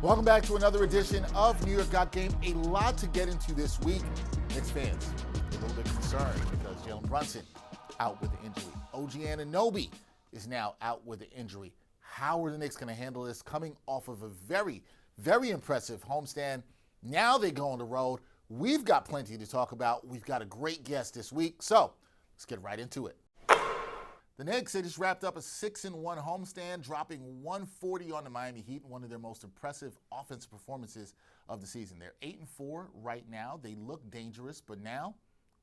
Welcome back to another edition of New York Got Game. A lot to get into this week. Knicks fans a little bit concerned because Jalen Brunson out with an injury. OG Anunoby is now out with an injury. How are the Knicks going to handle this? Coming off of a very, very impressive homestand. Now they go on the road. We've got plenty to talk about. We've got a great guest this week. So let's get right into it. The Knicks, they just wrapped up a 6-1 homestand, dropping 140 on the Miami Heat in one of their most impressive offensive performances of the season. They're 8-4 right now. They look dangerous, but now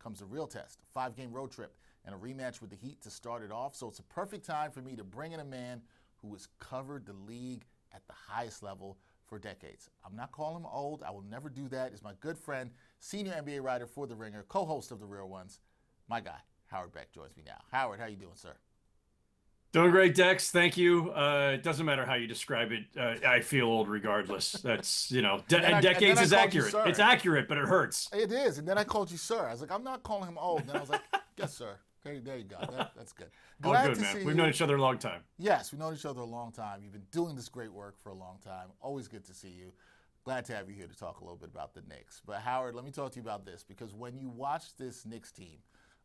comes a real test. A 5-game road trip and a rematch with the Heat to start it off. So it's a perfect time for me to bring in a man who has covered the league at the highest level for decades. I'm not calling him old. I will never do that. He's my good friend, senior NBA writer for The Ringer, co-host of The Real Ones, my guy. Howard Beck joins me now. Howard, how you doing, sir? Doing great, Dex. Thank you. It doesn't matter how you describe it. I feel old regardless. That's, decades is accurate. It's accurate, but it hurts. It is. And then I called you sir. I was like, I'm not calling him old. And then I was like, yes, sir. There you go. That's good. Glad good, man. We've known each other a long time. Yes, we've known each other a long time. You've been doing this great work for a long time. Always good to see you. Glad to have you here to talk a little bit about the Knicks. But Howard, let me talk to you about this, because when you watch this Knicks team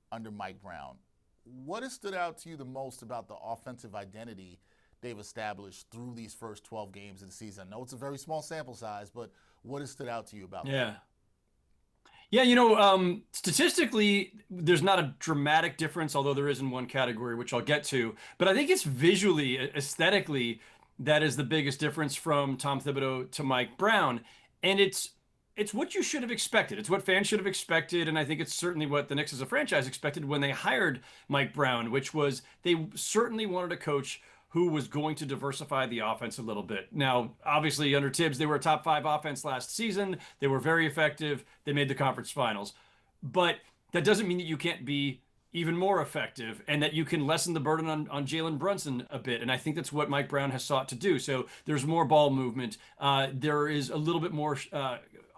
under Mike Brown, what has stood out to you the most about the offensive identity they've established through these first 12 games of the season? I know it's a very small sample size, but what has stood out to you about that? Yeah, statistically, there's not a dramatic difference, although there is in one category, which I'll get to. But I think it's visually, aesthetically, that is the biggest difference from Tom Thibodeau to Mike Brown. And it's what you should have expected. It's what fans should have expected, and I think it's certainly what the Knicks as a franchise expected when they hired Mike Brown, which was they certainly wanted a coach who was going to diversify the offense a little bit. Now, obviously, under Tibbs, they were a top 5 offense last season. They were very effective. They made the conference finals. But that doesn't mean that you can't be even more effective and that you can lessen the burden on Jalen Brunson a bit. And I think that's what Mike Brown has sought to do. So there's more ball movement. There is a little bit more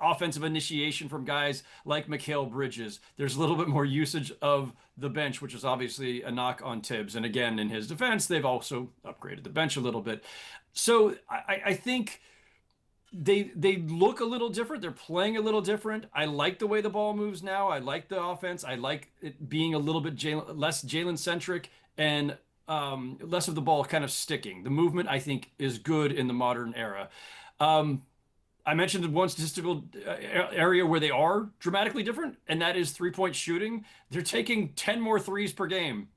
offensive initiation from guys like Mikal Bridges. There's a little bit more usage of the bench, which is obviously a knock on Tibbs. And again, in his defense, they've also upgraded the bench a little bit. So I think they look a little different. They're playing a little different. I like the way the ball moves now. I like the offense. I like it being a little bit less Jalen-centric and less of the ball kind of sticking. The movement, I think, is good in the modern era. I mentioned one statistical area where they are dramatically different, and that is three-point shooting. They're taking 10 more threes per game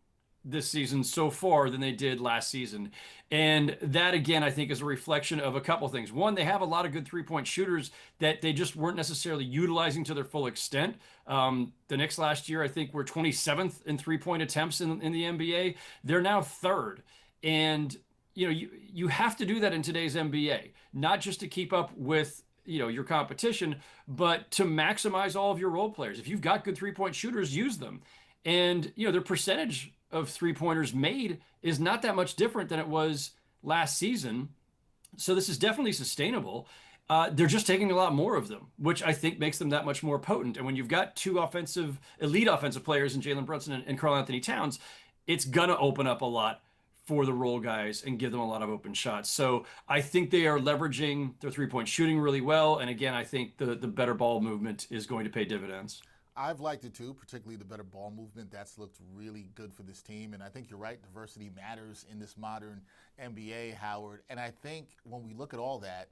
this season so far than they did last season. And that, again, I think is a reflection of a couple things. One, they have a lot of good three-point shooters that they just weren't necessarily utilizing to their full extent. The Knicks last year, I think, were 27th in three-point attempts in the NBA. They're now third. And you have to do that in today's NBA, not just to keep up with your competition, but to maximize all of your role players. If you've got good three-point shooters, use them. And their percentage of three-pointers made is not that much different than it was last season. So this is definitely sustainable. They're just taking a lot more of them, which I think makes them that much more potent. And when you've got two elite offensive players in Jalen Brunson and Karl-Anthony Towns, it's gonna open up a lot for the role guys and give them a lot of open shots. So I think they are leveraging their three-point shooting really well. And again, I think the better ball movement is going to pay dividends. I've liked it too, particularly the better ball movement. That's looked really good for this team. And I think you're right, diversity matters in this modern NBA, Howard. And I think when we look at all that,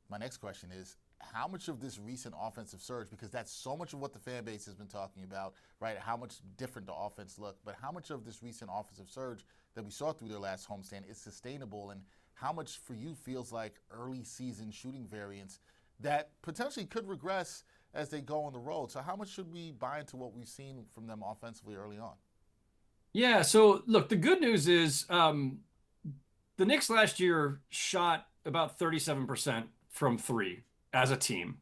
my next question is, how much of this recent offensive surge, because that's so much of what the fan base has been talking about, right? How much different the offense looked, but how much of this recent offensive surge that we saw through their last homestand is sustainable, and how much for you feels like early season shooting variance that potentially could regress as they go on the road? So how much should we buy into what we've seen from them offensively early on? Yeah, so look, the good news is the Knicks last year shot about 37% from three as a team.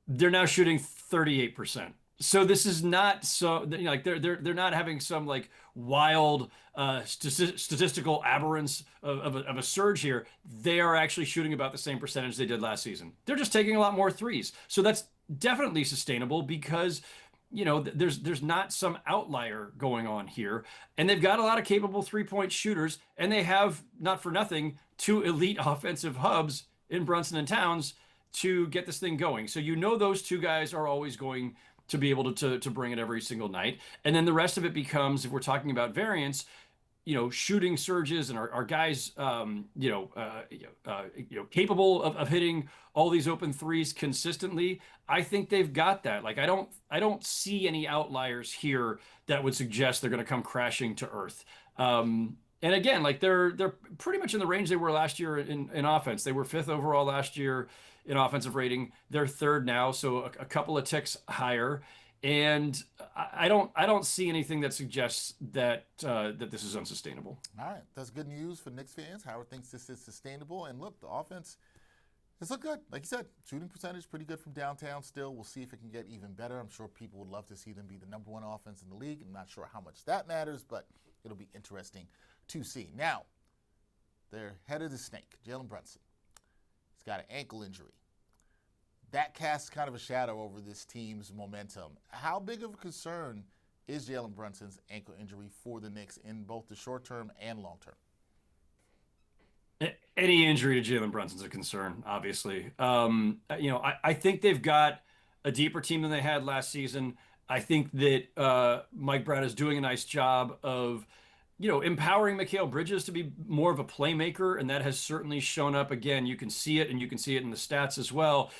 They're now shooting 38%. So this is not so like they're not having some like wild statistical aberrance of a surge here. They are actually shooting about the same percentage they did last season. They're just taking a lot more threes. So that's definitely sustainable because there's not some outlier going on here. And they've got a lot of capable three-point shooters, and they have, not for nothing, two elite offensive hubs in Brunson and Towns to get this thing going. So you know those two guys are always going to be able to bring it every single night. And then the rest of it becomes, if we're talking about variance, shooting surges and our guys, capable of hitting all these open threes consistently. I think they've got that. Like I don't see any outliers here that would suggest they're going to come crashing to earth. And again, like they're pretty much in the range they were last year in offense. They were fifth overall last year in offensive rating. They're third now, so a couple of ticks higher. And I don't see anything that suggests that that this is unsustainable. All right, that's good news for Knicks fans. Howard thinks this is sustainable, and look, the offense has looked good. Like you said, shooting percentage pretty good from downtown. Still, we'll see if it can get even better. I'm sure people would love to see them be the #1 offense in the league. I'm not sure how much that matters, but it'll be interesting to see. Now, their head of the snake, Jalen Brunson. He's got an ankle injury. That casts kind of a shadow over this team's momentum. How big of a concern is Jalen Brunson's ankle injury for the Knicks in both the short term and long term? Any injury to Jalen Brunson's a concern, obviously. I think they've got a deeper team than they had last season. I think that Mike Brown is doing a nice job of, empowering Mikal Bridges to be more of a playmaker, and that has certainly shown up again. You can see it, and you can see it in the stats as well.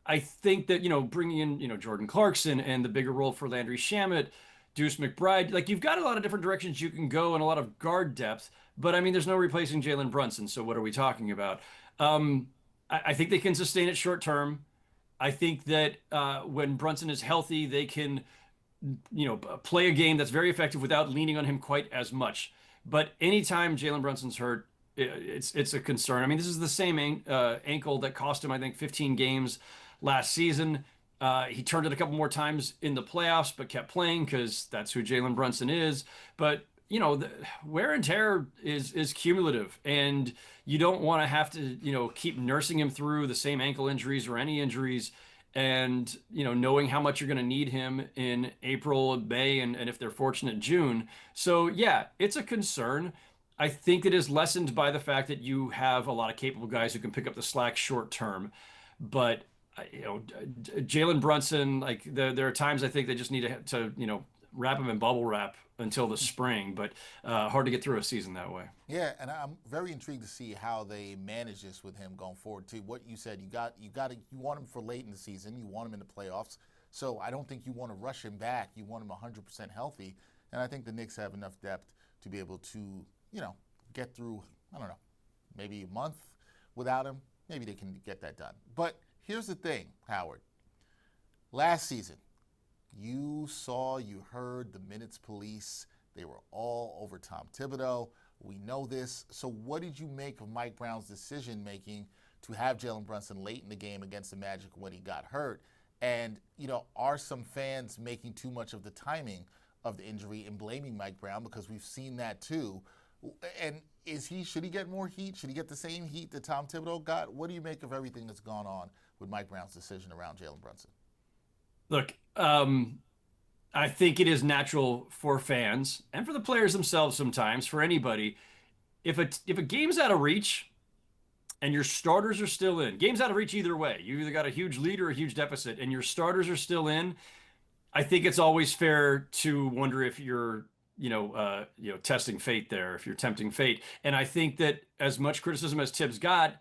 I think that, bringing in, Jordan Clarkson and the bigger role for Landry Shamet, Deuce McBride, like you've got a lot of different directions you can go and a lot of guard depth, but I mean, there's no replacing Jalen Brunson. So what are we talking about? I think they can sustain it short term. I think that when Brunson is healthy, they can, play a game that's very effective without leaning on him quite as much. But anytime Jalen Brunson's hurt, it's a concern. I mean, this is the same ankle that cost him, I think, 15 games last season. He turned it a couple more times in the playoffs, but kept playing because that's who Jalen Brunson is. But the wear and tear is cumulative, and you don't want to have to keep nursing him through the same ankle injuries or any injuries, and knowing how much you're going to need him in April, May, and if they're fortunate, June. So yeah, it's a concern. I think it is lessened by the fact that you have a lot of capable guys who can pick up the slack short term, but Jalen Brunson, like there are times I think they just need to wrap him in bubble wrap until the spring, but hard to get through a season that way. Yeah, and I'm very intrigued to see how they manage this with him going forward. To what you said, you want him for late in the season, you want him in the playoffs. So I don't think you want to rush him back. You want him 100% healthy, and I think the Knicks have enough depth to be able to get through. I don't know, maybe a month without him. Maybe they can get that done. But here's the thing, Howard. Last season, you heard the minutes police. They were all over Tom Thibodeau. We know this. So what did you make of Mike Brown's decision-making to have Jalen Brunson late in the game against the Magic when he got hurt? And, are some fans making too much of the timing of the injury and blaming Mike Brown? Because we've seen that too. And should he get more heat? Should he get the same heat that Tom Thibodeau got? What do you make of everything that's gone on with Mike Brown's decision around Jalen Brunson? Look, I think it is natural for fans and for the players themselves sometimes, for anybody, if a game's out of reach and your starters are still in, game's out of reach either way. You either got a huge lead or a huge deficit, and your starters are still in. I think it's always fair to wonder if you're testing fate there, if you're tempting fate. And I think that as much criticism as Tibbs got,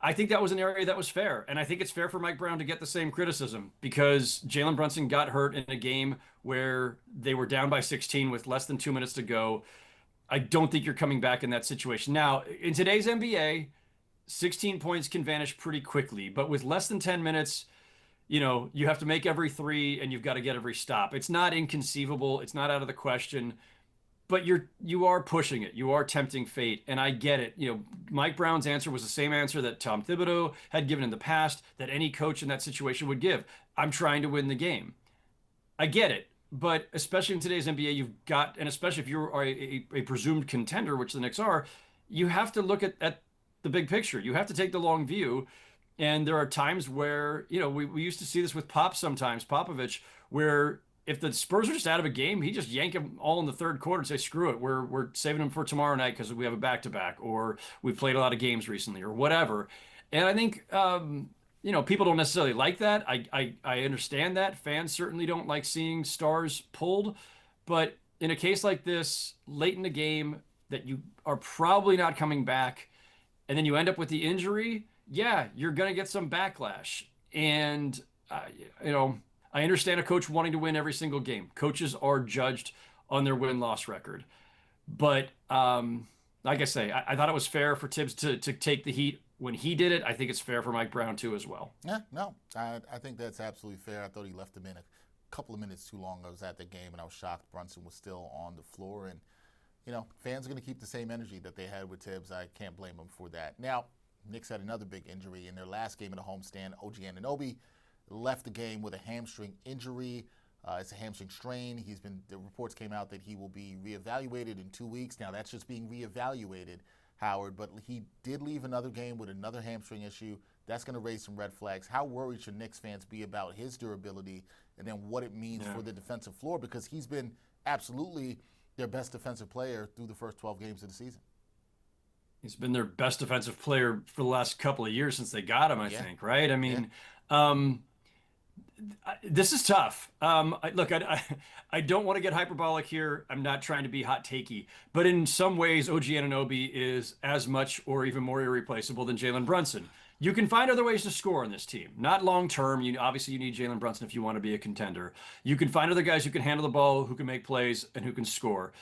I think that was an area that was fair. And I think it's fair for Mike Brown to get the same criticism because Jalen Brunson got hurt in a game where they were down by 16 with less than 2 minutes to go. I don't think you're coming back in that situation. Now, in today's NBA, 16 points can vanish pretty quickly, but with less than 10 minutes, you have to make every three and you've got to get every stop. It's not inconceivable. It's not out of the question. But you are pushing it. You are tempting fate, and I get it. Mike Brown's answer was the same answer that Tom Thibodeau had given in the past, that any coach in that situation would give. I'm trying to win the game. I get it, but especially in today's NBA, you've got, and especially if you are a presumed contender, which the Knicks are, you have to look at the big picture. You have to take the long view, and there are times where we used to see this with Popovich, where if the Spurs are just out of a game, he just yank them all in the third quarter and say, screw it, we're saving them for tomorrow night because we have a back-to-back, or we've played a lot of games recently, or whatever. And I think people don't necessarily like that. I understand that. Fans certainly don't like seeing stars pulled, but in a case like this, late in the game, that you are probably not coming back, and then you end up with the injury, yeah, you're gonna get some backlash. And you know, I understand a coach wanting to win every single game. Coaches are judged on their win-loss record. But like I say, I thought it was fair for Tibbs to take the heat when he did it. I think it's fair for Mike Brown too as well. Yeah, no, I think that's absolutely fair. I thought he left him in a couple of minutes too long. I was at the game and I was shocked Brunson was still on the floor. And, fans are going to keep the same energy that they had with Tibbs. I can't blame them for that. Now, Knicks had another big injury in their last game in the homestand. OG Anunoby left the game with a hamstring injury. It's a hamstring strain. The reports came out that he will be reevaluated in 2 weeks. Now, that's just being reevaluated, Howard, but he did leave another game with another hamstring issue. That's going to raise some red flags. How worried should Knicks fans be about his durability and then what it means for the defensive floor? Because he's been absolutely their best defensive player through the first 12 games of the season. He's been their best defensive player for the last couple of years since they got him, I think, right? I mean, this is tough. Look, I don't want to get hyperbolic here. I'm not trying to be hot takey, but in some ways, OG Anunoby is as much or even more irreplaceable than Jalen Brunson. You can find other ways to score on this team. Not long term. Obviously, you need Jalen Brunson if you want to be a contender. You can find other guys who can handle the ball, who can make plays, and who can score.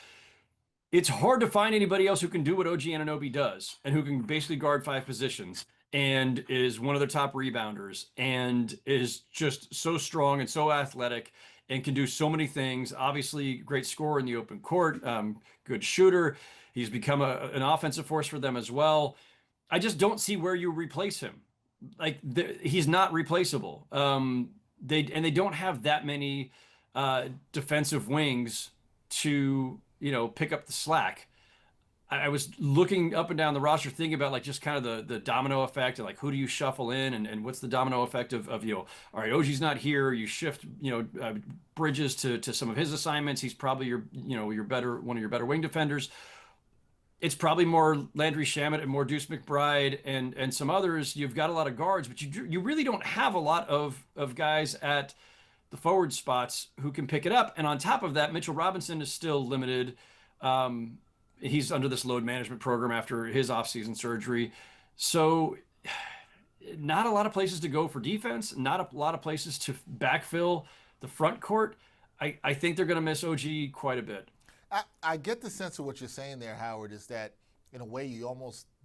It's hard to find anybody else who can do what OG Anunoby does and who can basically guard 5 positions and is one of the top rebounders and is just so strong and so athletic and can do so many things. Obviously, great scorer in the open court, good shooter. He's become an offensive force for them as well. I just don't see where you replace him. Like he's not replaceable. They don't have that many defensive wings to pick up the slack. I was looking up and down the roster, thinking about like just kind of the domino effect and like who do you shuffle in and what's the domino effect of all right, OG's not here. You shift Bridges to some of his assignments. He's probably one of your better wing defenders. It's probably more Landry Shamet and more Deuce McBride and some others. You've got a lot of guards, but you really don't have a lot of guys at the forward spots who can pick it up. And on top of that, Mitchell Robinson is still limited. He's under this load management program after his offseason surgery. So not a lot of places to go for defense, not a lot of places to backfill the front court. I think they're going to miss OG quite a bit. I get the sense of what you're saying there, Howard, is that in a way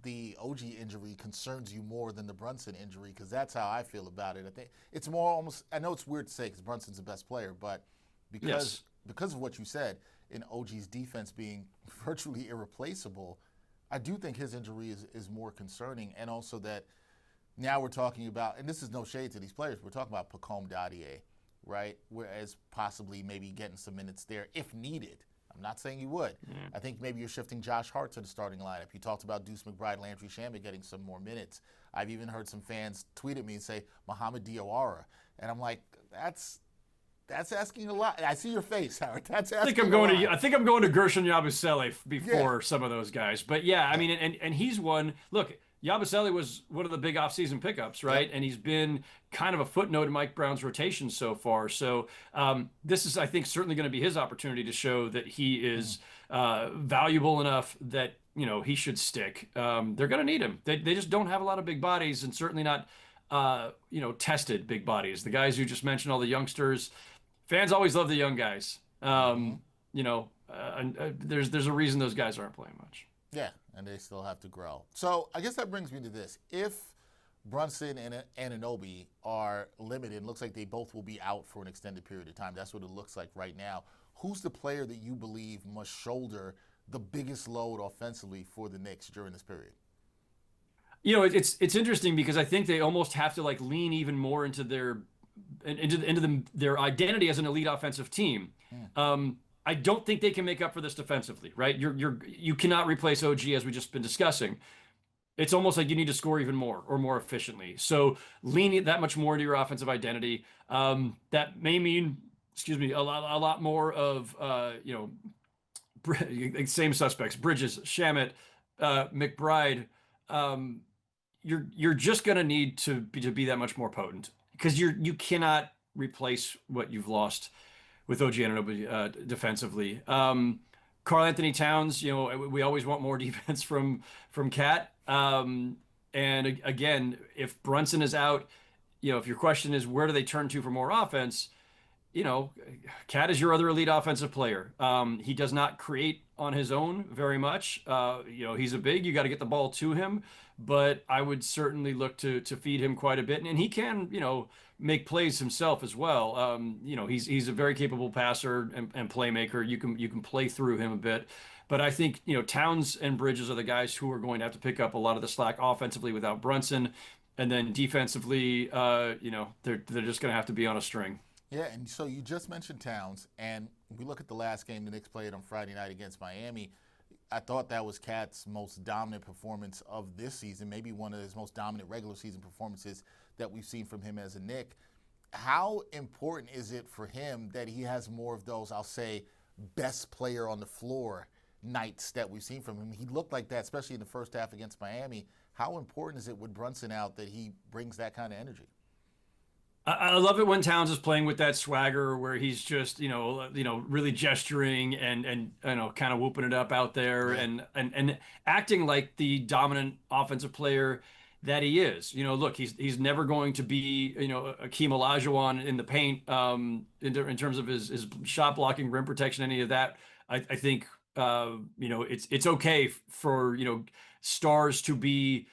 the OG injury concerns you more than the Brunson injury, because that's how I feel about it. I think it's more almost, I know it's weird to say because Brunson's the best player, but because of what you said, in OG's defense being virtually irreplaceable, I do think his injury is more concerning. And also that now we're talking about, and this is no shade to these players, we're talking about Pacome Dadier, right? Whereas possibly maybe getting some minutes there if needed. I'm not saying you would. I think maybe you're shifting Josh Hart to the starting lineup. You talked about Deuce McBride, Landry Shamet getting some more minutes. I've even heard some fans tweet at me and say Mohamed Diawara. And I'm like, that's asking a lot. I see your face, Howard. That's asking I think I'm going to Gershon Yabusele before some of those guys. But I mean, and he's one. Look, Yabusele was one of the big offseason pickups, right? Yep. And he's been kind of a footnote in Mike Brown's rotation so far. So this is, I think, certainly going to be his opportunity to show that he is valuable enough that he should stick. They're going to need him. They just don't have a lot of big bodies, and certainly not tested big bodies. The guys you just mentioned, all the youngsters. Fans always love the young guys. There's a reason those guys aren't playing much. Yeah, and they still have to grow. So I guess that brings me to this. If Brunson and Anunoby are limited, it looks like they both will be out for an extended period of time. That's what it looks like right now. Who's the player that you believe must shoulder the biggest load offensively for the Knicks during this period? It's interesting because I think they almost have to like lean even more into their identity as an elite offensive team. I don't think they can make up for this defensively, right? You cannot replace OG, as we've just been discussing. It's almost like you need to score even more or more efficiently. So lean that much more into your offensive identity. That may mean, a lot more of same suspects: Bridges, Shamet, McBride. you're just going to need to be that much more potent because you cannot replace what you've lost with OG Anunoby defensively. Karl-Anthony Towns, we always want more defense from Cat. And again, if Brunson is out, if your question is where do they turn to for more offense, Cat is your other elite offensive player. He does not create on his own very much. He's a big, you got to get the ball to him, but I would certainly look to feed him quite a bit. And he can, make plays himself as well. He's a very capable passer and playmaker. You can play through him a bit. But I think, Towns and Bridges are the guys who are going to have to pick up a lot of the slack offensively without Brunson. And then defensively, they're just going to have to be on a string. Yeah, and so you just mentioned Towns, and we look at the last game the Knicks played on Friday night against Miami. I thought that was Cat's most dominant performance of this season, maybe one of his most dominant regular season performances that we've seen from him as a Knick. How important is it for him that he has more of those, I'll say, best player on the floor nights that we've seen from him? He looked like that, especially in the first half against Miami. How important is it with Brunson out that he brings that kind of energy? I love it when Towns is playing with that swagger where he's just, really gesturing and kind of whooping it up out there and acting like the dominant offensive player that he is. Look, he's never going to be, Akeem Olajuwon in the paint in terms of his shot blocking, rim protection, any of that. I think it's okay for stars to be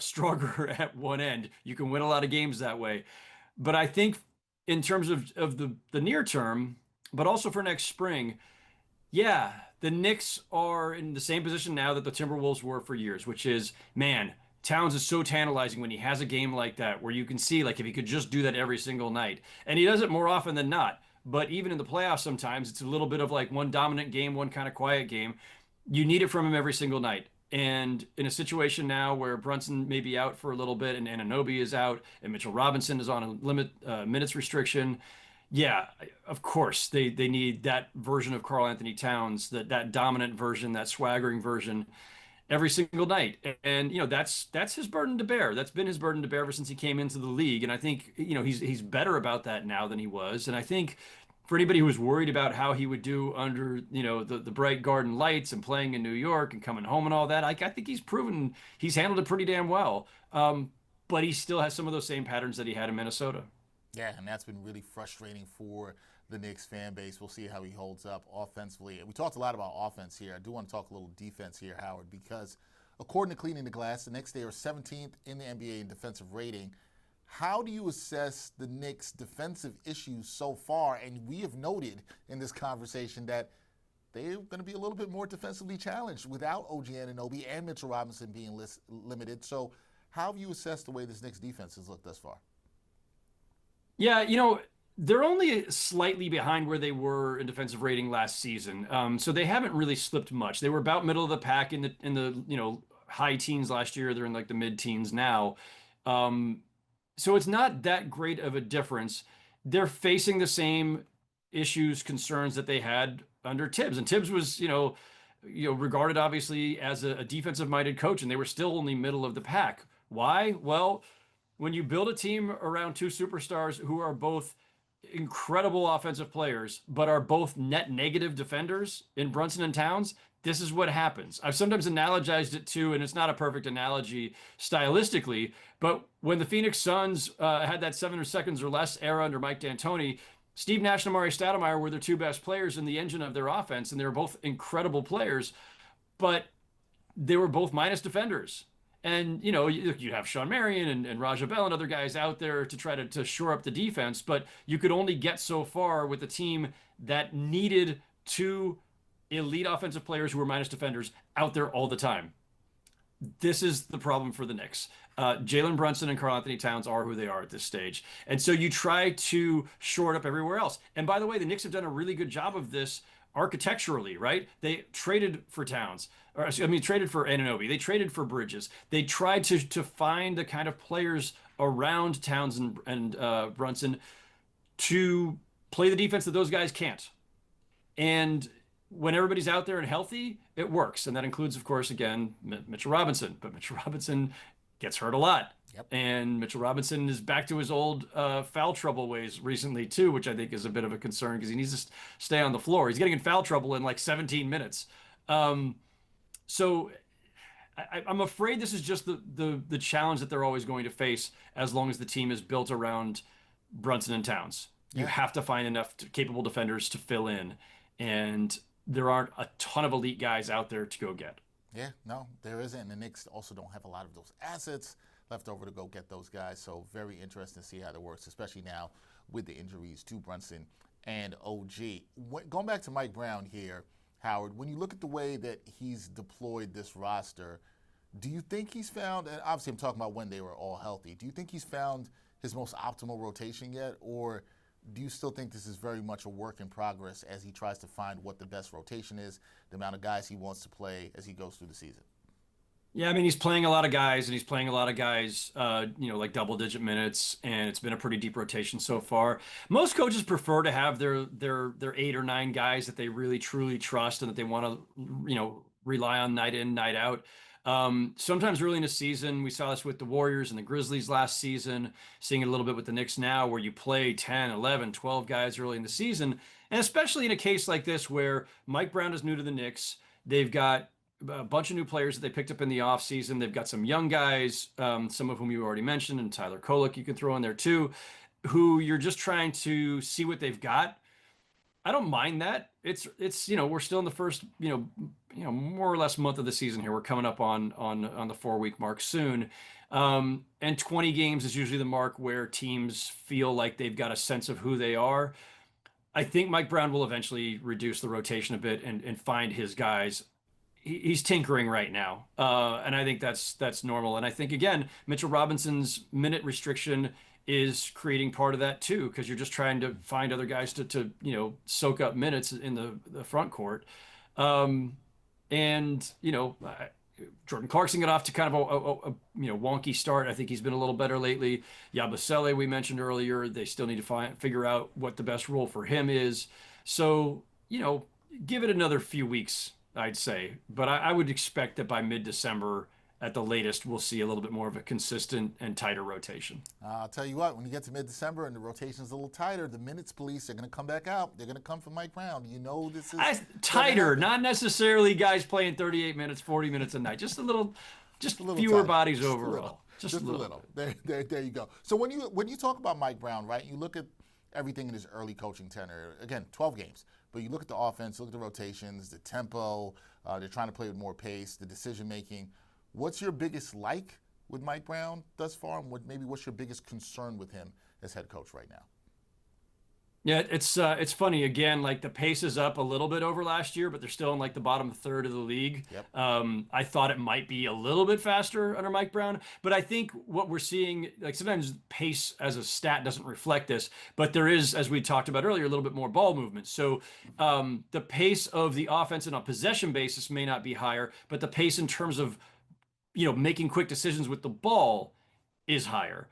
stronger at one end. You can win a lot of games that way. But I think in terms of the near term, but also for next spring, yeah, the Knicks are in the same position now that the Timberwolves were for years, which is, man, Towns is so tantalizing when he has a game like that, where you can see, like, if he could just do that every single night. And he does it more often than not. But even in the playoffs, sometimes it's a little bit of like one dominant game, one kind of quiet game. You need it from him every single night. And in a situation now where Brunson may be out for a little bit and Anunoby is out and Mitchell Robinson is on a minutes restriction, yeah, of course they need that version of Karl-Anthony Towns, that dominant version, that swaggering version every single night. And that's his burden to bear. That's been his burden to bear ever since he came into the league. And I think he's better about that now than he was. And I think for anybody who was worried about how he would do under, the bright garden lights and playing in New York and coming home and all that, I think he's proven he's handled it pretty damn well. But he still has some of those same patterns that he had in Minnesota. Yeah, and that's been really frustrating for the Knicks fan base. We'll see how he holds up offensively. We talked a lot about offense here. I do want to talk a little defense here, Howard, because according to Cleaning the Glass, the Knicks, they are 17th in the NBA in defensive rating. How do you assess the Knicks' defensive issues so far? And we have noted in this conversation that they're going to be a little bit more defensively challenged without OG Anunoby and Mitchell Robinson being limited. So how have you assessed the way this Knicks defense has looked thus far? Yeah, they're only slightly behind where they were in defensive rating last season. So they haven't really slipped much. They were about middle of the pack in the high teens last year. They're in like the mid-teens now. So it's not that great of a difference. They're facing the same issues, concerns that they had under Tibbs. And Tibbs was, regarded obviously as a defensive-minded coach, and they were still only middle of the pack. Why? Well, when you build a team around two superstars who are both incredible offensive players, but are both net negative defenders in Brunson and Towns, this is what happens. I've sometimes analogized it to, and it's not a perfect analogy stylistically, but when the Phoenix Suns had that 7 seconds or less era under Mike D'Antoni, Steve Nash and Amari Stoudemire were their two best players in the engine of their offense, and they were both incredible players, but they were both minus defenders. And, you have Sean Marion and Raja Bell and other guys out there to try to shore up the defense, but you could only get so far with a team that needed two elite offensive players who were minus defenders out there all the time. This is the problem for the Knicks. Jalen Brunson and Karl-Anthony Towns are who they are at this stage. And so you try to shore it up everywhere else. And by the way, the Knicks have done a really good job of this architecturally, right? They traded for Towns, traded for Anunoby. They traded for Bridges. They tried to find the kind of players around Towns and Brunson to play the defense that those guys can't. And when everybody's out there and healthy, it works. And that includes, of course, again, Mitchell Robinson. But Mitchell Robinson gets hurt a lot. Yep. And Mitchell Robinson is back to his old foul trouble ways recently too, which I think is a bit of a concern because he needs to stay on the floor. He's getting in foul trouble in like 17 minutes. So I'm afraid this is just the challenge that they're always going to face as long as the team is built around Brunson and Towns. You have to find enough capable defenders to fill in, and there aren't a ton of elite guys out there to go get. Yeah, no, there isn't. And the Knicks also don't have a lot of those assets left over to go get those guys. So very interesting to see how that works, especially now with the injuries to Brunson and OG. Going back to Mike Brown here, Howard, when you look at the way that he's deployed this roster, do you think he's found, and obviously I'm talking about when they were all healthy, do you think he's found his most optimal rotation yet? Or do you still think this is very much a work in progress as he tries to find what the best rotation is, the amount of guys he wants to play as he goes through the season? Yeah, I mean, he's playing a lot of guys, and he's playing a lot of guys, like double-digit minutes, and it's been a pretty deep rotation so far. Most coaches prefer to have their 8 or 9 guys that they really truly trust and that they want to, rely on night in, night out. Sometimes early in the season, we saw this with the Warriors and the Grizzlies last season, seeing it a little bit with the Knicks now, where you play 10, 11, 12 guys early in the season, and especially in a case like this where Mike Brown is new to the Knicks. They've got a bunch of new players that they picked up in the offseason. They've got some young guys, some of whom you already mentioned, and Tyler Kolek you can throw in there too, who you're just trying to see what they've got. I don't mind that. It's we're still in the first more or less month of the season here. We're coming up on the 4-week mark soon, and 20 games is usually the mark where teams feel like they've got a sense of who they are. I think Mike Brown will eventually reduce the rotation a bit and find his guys. He's tinkering right now, and I think that's normal. And I think again, Mitchell Robinson's minute restriction is creating part of that too, because you're just trying to find other guys to soak up minutes in the front court. Jordan Clarkson got off to kind of a wonky start. I think he's been a little better lately. Yabusele, we mentioned earlier, they still need to figure out what the best role for him is. So give it another few weeks, I'd say. But I would expect that by mid-December, at the latest, we'll see a little bit more of a consistent and tighter rotation. I'll tell you what, when you get to mid-December and the rotation's a little tighter, the minutes police are going to come back out. They're going to come for Mike Brown. This is tighter, not necessarily guys playing 38 minutes, 40 minutes a night. Just a little fewer tighter. Bodies just overall. Just a little. There you go. So when you talk about Mike Brown, right, you look at everything in his early coaching tenure. Again, 12 games. But you look at the offense, look at the rotations, the tempo. They're trying to play with more pace, the decision-making. What's your biggest like with Mike Brown thus far, and what's your biggest concern with him as head coach right now? Yeah, it's funny. Again, like the pace is up a little bit over last year, but they're still in like the bottom third of the league. Yep. I thought it might be a little bit faster under Mike Brown, but I think what we're seeing, like sometimes pace as a stat doesn't reflect this, but there is, as we talked about earlier, a little bit more ball movement. So the pace of the offense on a possession basis may not be higher, but the pace in terms of making quick decisions with the ball is higher.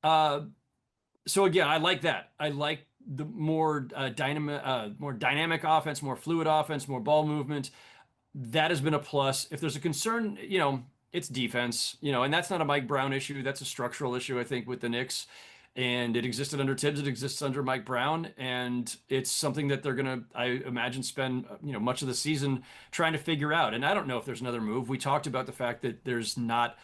So again, I like that. I like the more dynamic offense, more fluid offense, more ball movement. That has been a plus. If there's a concern, it's defense, and that's not a Mike Brown issue. That's a structural issue, I think, with the Knicks. And it existed under Tibbs. It exists under Mike Brown. And it's something that they're going to, I imagine, spend, much of the season trying to figure out. And I don't know if there's another move. We talked about the fact that there's not,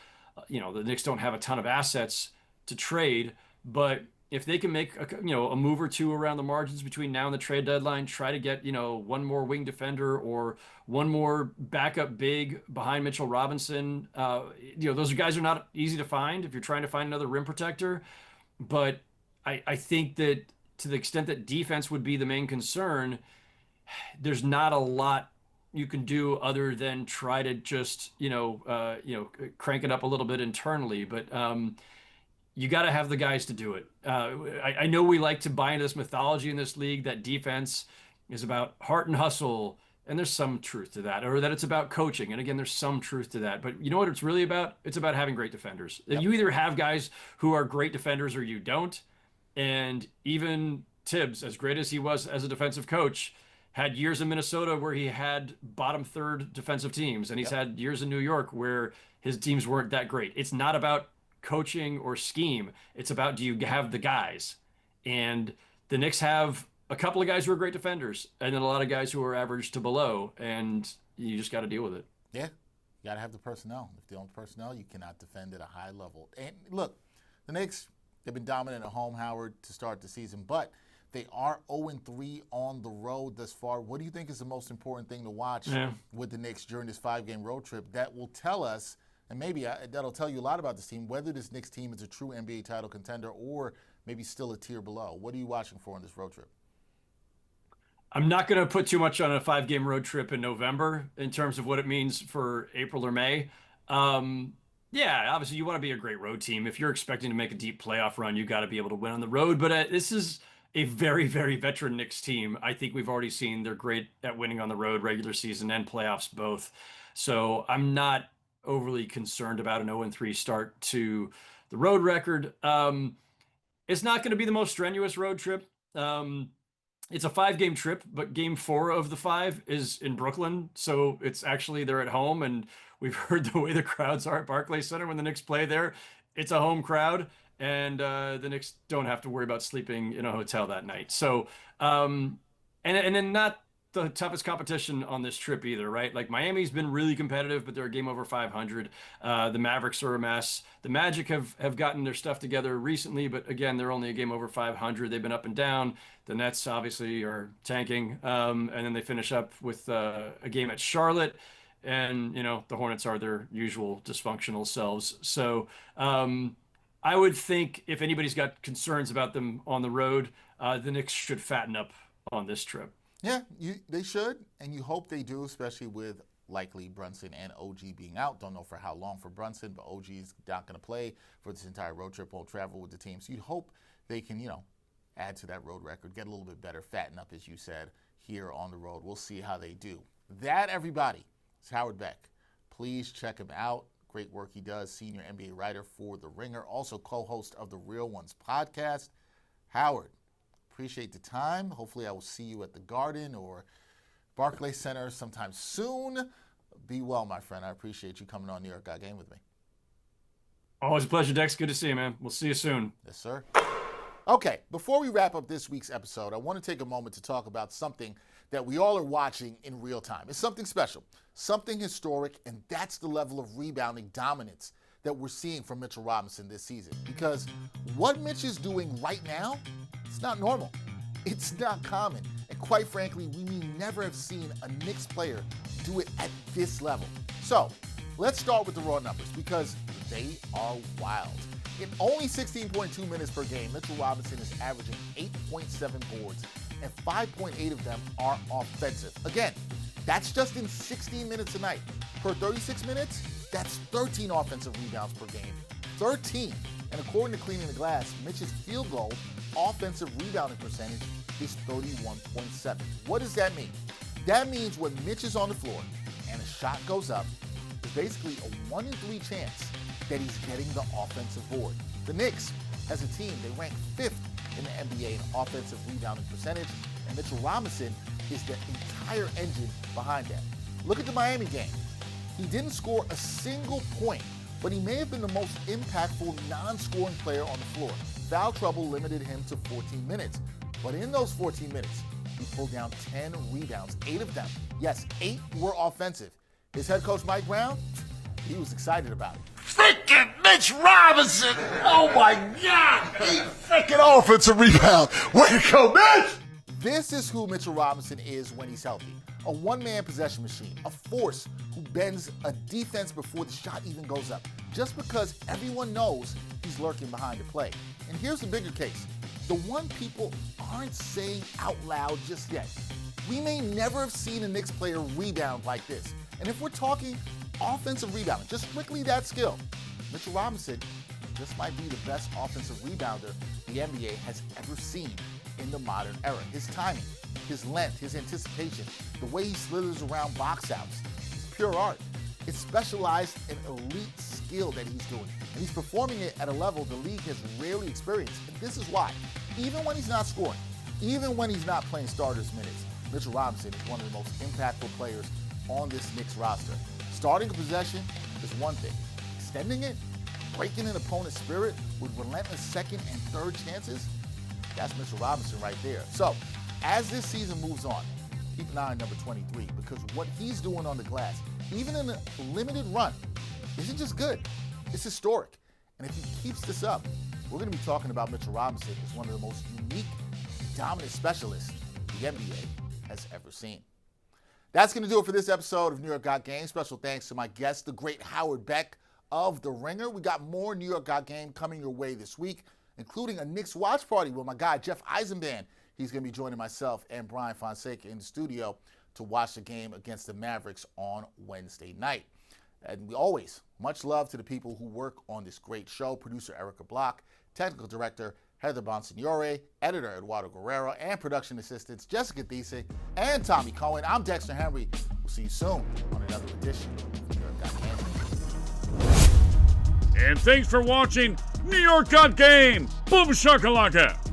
the Knicks don't have a ton of assets to trade. But if they can make, a move or two around the margins between now and the trade deadline, try to get, one more wing defender or one more backup big behind Mitchell Robinson. Those guys are not easy to find if you're trying to find another rim protector. But I think that to the extent that defense would be the main concern, there's not a lot you can do other than try to just, crank it up a little bit internally. But you got to have the guys to do it. I know we like to buy into this mythology in this league that defense is about heart and hustle, and there's some truth to that, or that it's about coaching. And again, there's some truth to that. But you know what it's really about? It's about having great defenders. Yep. You either have guys who are great defenders or you don't. And even Tibbs, as great as he was as a defensive coach, had years in Minnesota where he had bottom third defensive teams, and he's had years in New York where his teams weren't that great. It's not about coaching or scheme. It's about, do you have the guys? And the Knicks have a couple of guys who are great defenders, and then a lot of guys who are average to below, and you just got to deal with it. Yeah, you got to have the personnel. If you don't have the personnel, you cannot defend at a high level. And look, the Knicks, they've been dominant at home, Howard, to start the season, but they are 0-3 on the road thus far. What do you think is the most important thing to watch with the Knicks during this 5-game road trip that will tell us, and maybe that'll tell you a lot about this team, whether this Knicks team is a true NBA title contender or maybe still a tier below? What are you watching for in this road trip? I'm not going to put too much on a 5-game road trip in November in terms of what it means for April or May. Yeah, obviously you want to be a great road team. If you're expecting to make a deep playoff run, you got to be able to win on the road. But this is a very, very veteran Knicks team. I think we've already seen they're great at winning on the road, regular season and playoffs both. So I'm not overly concerned about an 0-3 start to the road record. It's not going to be the most strenuous road trip. It's a 5-game trip, but game 4 of the 5 is in Brooklyn. So it's actually, they're at home, and we've heard the way the crowds are at Barclays Center when the Knicks play there. It's a home crowd, and the Knicks don't have to worry about sleeping in a hotel that night. So, and then not the toughest competition on this trip either, right? Like, Miami's been really competitive, but they're a game over 500. The Mavericks are a mess. The Magic have gotten their stuff together recently, but again, they're only a game over 500. They've been up and down. The Nets obviously are tanking, and then they finish up with a game at Charlotte, and the Hornets are their usual dysfunctional selves. So I would think if anybody's got concerns about them on the road, the Knicks should fatten up on this trip. Yeah, they should, and you hope they do, especially with likely Brunson and OG being out. Don't know for how long for Brunson, but OG is not going to play for this entire road trip, won't travel with the team. So you'd hope they can, add to that road record, get a little bit better, fatten up, as you said, here on the road. We'll see how they do. That, everybody, is Howard Beck. Please check him out. Great work he does, senior NBA writer for The Ringer, also co-host of the Real Ones podcast. Howard, appreciate the time. Hopefully I will see you at the Garden or Barclays Center sometime soon. Be well, my friend. I appreciate you coming on New York Got Game with me. Always a pleasure, Dex. Good to see you, man. We'll see you soon. Yes, sir. Okay, before we wrap up this week's episode, I want to take a moment to talk about something that we all are watching in real time. It's something special, something historic, and that's the level of rebounding dominance that we're seeing from Mitchell Robinson this season. Because what Mitch is doing right now, it's not normal. It's not common. And quite frankly, we may never have seen a Knicks player do it at this level. So let's start with the raw numbers because they are wild. In only 16.2 minutes per game, Mitchell Robinson is averaging 8.7 boards, and 5.8 of them are offensive. Again, that's just in 16 minutes a night. Per 36 minutes, that's 13 offensive rebounds per game. 13. And according to Cleaning the Glass, Mitch's field goal offensive rebounding percentage is 31.7. What does that mean? That means when Mitch is on the floor and a shot goes up, there's basically a 1 in 3 chance that he's getting the offensive board. The Knicks, as a team, they rank 5th in the NBA in offensive rebounding percentage, and Mitchell Robinson is the entire engine behind that. Look at the Miami game. He didn't score a single point, but he may have been the most impactful non-scoring player on the floor. Foul trouble limited him to 14 minutes, but in those 14 minutes, he pulled down 10 rebounds, 8 of them. Yes, 8 were offensive. His head coach, Mike Brown, he was excited about it. Freaking Mitch Robinson! Oh my God! He freaking offensive rebound! Way to go, Mitch! This is who Mitchell Robinson is when he's healthy. A one-man possession machine, a force who bends a defense before the shot even goes up, just because everyone knows he's lurking behind the play. And here's the bigger case. The one people aren't saying out loud just yet. We may never have seen a Knicks player rebound like this. And if we're talking offensive rebounding, just strictly that skill, Mitchell Robinson just might be the best offensive rebounder the NBA has ever seen in the modern era. His timing, his length, his anticipation, the way he slithers around box outs, it's pure art. It's specialized and elite skill that he's doing. And he's performing it at a level the league has rarely experienced. And this is why, even when he's not scoring, even when he's not playing starters minutes, Mitchell Robinson is one of the most impactful players on this Knicks roster. Starting a possession is one thing. Extending it, breaking an opponent's spirit with relentless second and third chances, that's Mitchell Robinson right there. So, as this season moves on, keep an eye on number 23, because what he's doing on the glass, even in a limited run, isn't just good, it's historic. And if he keeps this up, we're going to be talking about Mitchell Robinson as one of the most unique, dominant specialists the NBA has ever seen. That's going to do it for this episode of New York Got Game. Special thanks to my guest, the great Howard Beck of The Ringer. We got more New York Got Game coming your way this week, including a Knicks watch party with my guy, Jeff Eisenband. He's going to be joining myself and Brian Fonseca in the studio to watch the game against the Mavericks on Wednesday night. And we always, much love to the people who work on this great show, producer Erica Block, technical director Heather Bonsignore, editor Eduardo Guerrero, and production assistants Jessica Thesek and Tommy Cohen. I'm Dexter Henry. We'll see you soon on another edition of New York Got Game. And thanks for watching New York Got Game. Boom shakalaka.